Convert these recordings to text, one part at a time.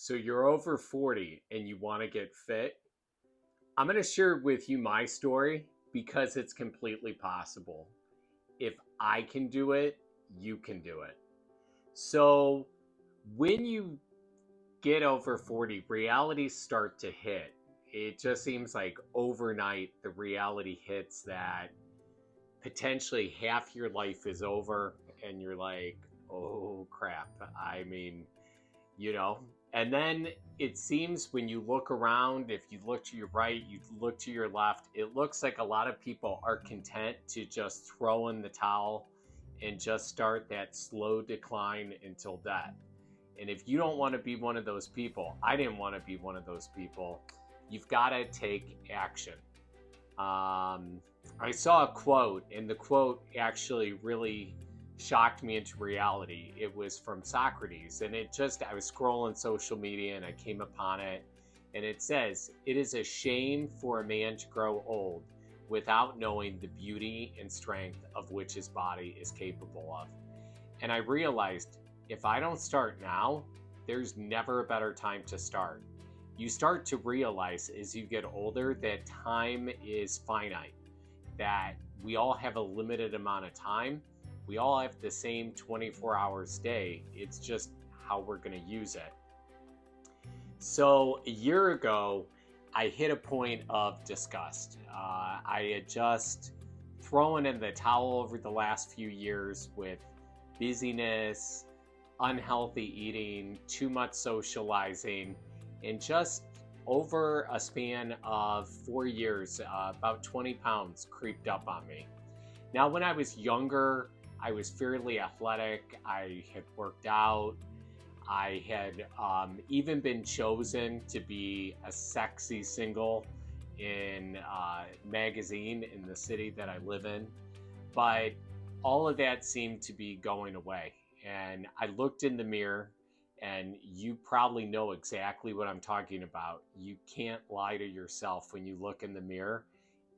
So you're over 40 and you want to get fit. I'm going to share with you my story because it's completely possible. If I can do it, you can do it. So when you get over 40, realities start to hit. It just seems like overnight the reality hits that potentially half your life is over and you're like, oh crap. I mean, you know, and then it seems when you look around, if you look to your right, you look to your left, it looks like a lot of people are content to just throw in the towel and just start that slow decline until death. And if you don't want to be one of those people, I didn't want to be one of those people, you've got to take action. I saw a quote, and the quote actually really shocked me into reality. It was from Socrates, and I was scrolling social media and I came upon it, and it says, "It is a shame for a man to grow old without knowing the beauty and strength of which his body is capable of." And I realized if I don't start now, there's never a better time to start. You start to realize as you get older that time is finite, that we all have a limited amount of time. We all have the same 24 hours a day. It's just how we're going to use it. So a year ago, I hit a point of disgust. I had just thrown in the towel over the last few years with busyness, unhealthy eating, too much socializing, and just over a span of 4 years, about 20 pounds creeped up on me. Now, when I was younger, I was fairly athletic. I had worked out. I had even been chosen to be a sexy single in a magazine in the city that I live in. But all of that seemed to be going away. And I looked in the mirror, and you probably know exactly what I'm talking about. You can't lie to yourself when you look in the mirror.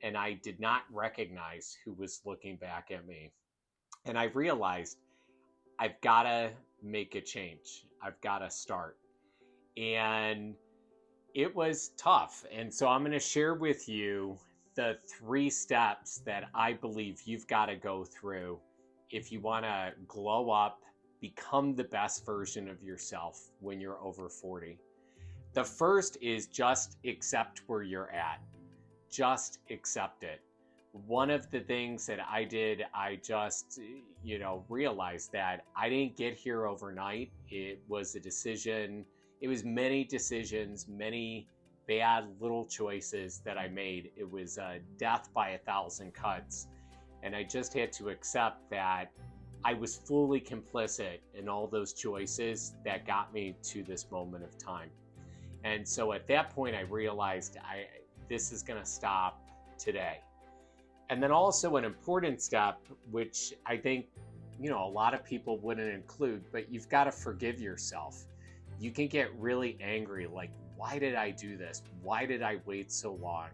And I did not recognize who was looking back at me. And I realized I've got to make a change. I've got to start. And it was tough. And so I'm going to share with you the 3 steps that I believe you've got to go through if you want to glow up, become the best version of yourself when you're over 40. The first is just accept where you're at. Just accept it. One of the things that I did, I just, realized that I didn't get here overnight. It was a decision. It was many decisions, many bad little choices that I made. It was death by 1,000 cuts. And I just had to accept that I was fully complicit in all those choices that got me to this moment of time. And so at that point, I realized this is going to stop today. And then also an important step, which I think, a lot of people wouldn't include, but you've got to forgive yourself. You can get really angry, like, why did I do this? Why did I wait so long?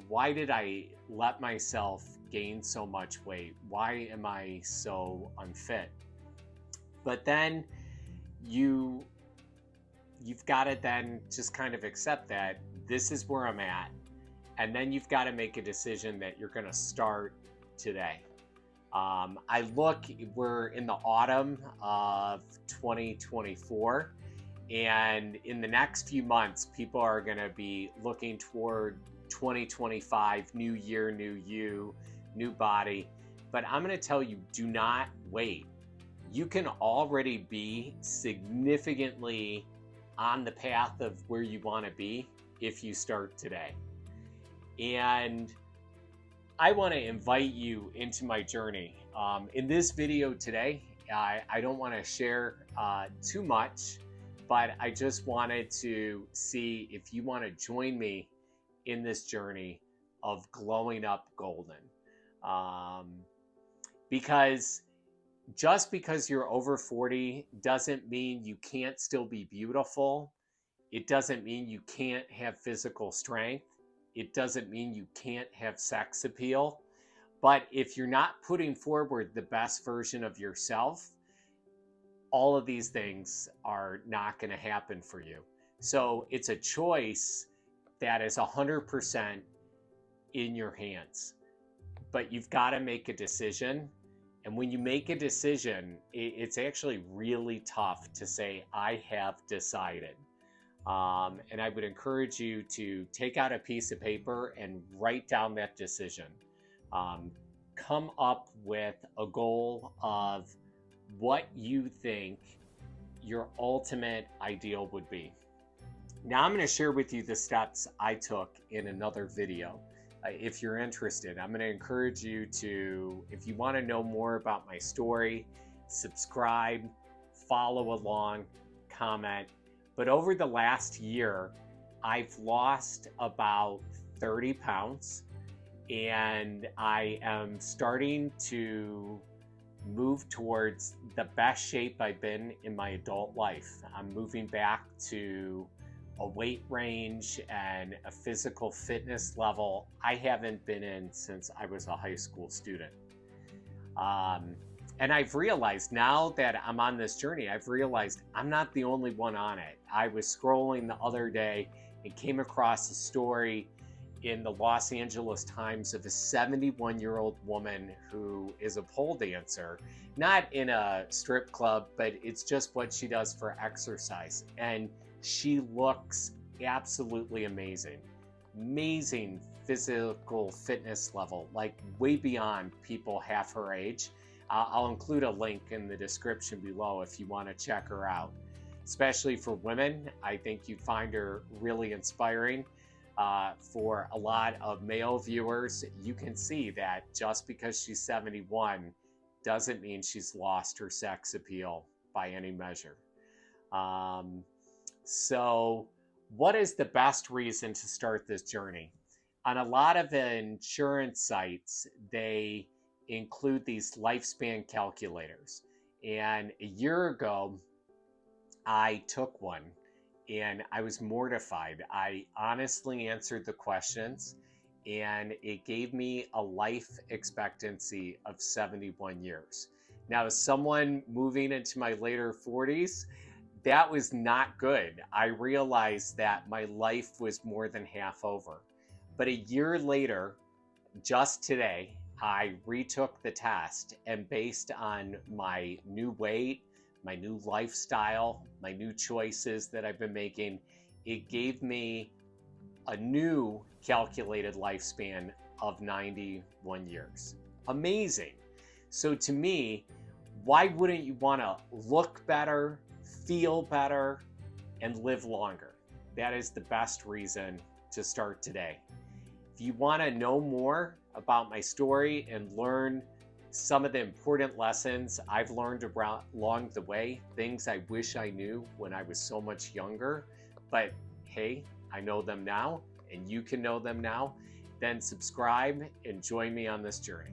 Why did I let myself gain so much weight? Why am I so unfit? But then you've got to then just kind of accept that this is where I'm at. And then you've got to make a decision that you're going to start today. We're in the autumn of 2024. And in the next few months, people are going to be looking toward 2025, new year, new you, new body. But I'm going to tell you, do not wait. You can already be significantly on the path of where you want to be if you start today. And I want to invite you into my journey. In this video today, I don't want to share too much, but I just wanted to see if you want to join me in this journey of glowing up golden. Because just because you're over 40 doesn't mean you can't still be beautiful. It doesn't mean you can't have physical strength. It doesn't mean you can't have sex appeal. But if you're not putting forward the best version of yourself, all of these things are not going to happen for you. So it's a choice that is 100% in your hands. But you've got to make a decision. And when you make a decision, it's actually really tough to say, I have decided. And I would encourage you to take out a piece of paper and write down that decision. Come up with a goal of what you think your ultimate ideal would be. Now I'm going to share with you the steps I took in another video. If you're interested, I'm going to encourage you to, if you want to know more about my story, subscribe, follow along, comment. But over the last year, I've lost about 30 pounds, and I am starting to move towards the best shape I've been in my adult life. I'm moving back to a weight range and a physical fitness level I haven't been in since I was a high school student. And I've realized now that I'm on this journey, I've realized I'm not the only one on it. I was scrolling the other day and came across a story in the Los Angeles Times of a 71-year-old woman who is a pole dancer, not in a strip club, but it's just what she does for exercise. And she looks absolutely amazing. Amazing physical fitness level, like way beyond people half her age. I'll include a link in the description below if you want to check her out. Especially for women, I think you'd find her really inspiring. For a lot of male viewers, you can see that just because she's 71 doesn't mean she's lost her sex appeal by any measure. So what is the best reason to start this journey? On a lot of the insurance sites, they include these lifespan calculators. And a year ago, I took one and I was mortified. I honestly answered the questions and it gave me a life expectancy of 71 years. Now, as someone moving into my later 40s, that was not good. I realized that my life was more than half over. But a year later, just today, I retook the test, and based on my new weight, my new lifestyle, my new choices that I've been making, it gave me a new calculated lifespan of 91 years. Amazing. So to me, why wouldn't you want to look better, feel better, and live longer? That is the best reason to start today. If you want to know more about my story and learn some of the important lessons I've learned along the way, things I wish I knew when I was so much younger, but hey, I know them now and you can know them now, then subscribe and join me on this journey.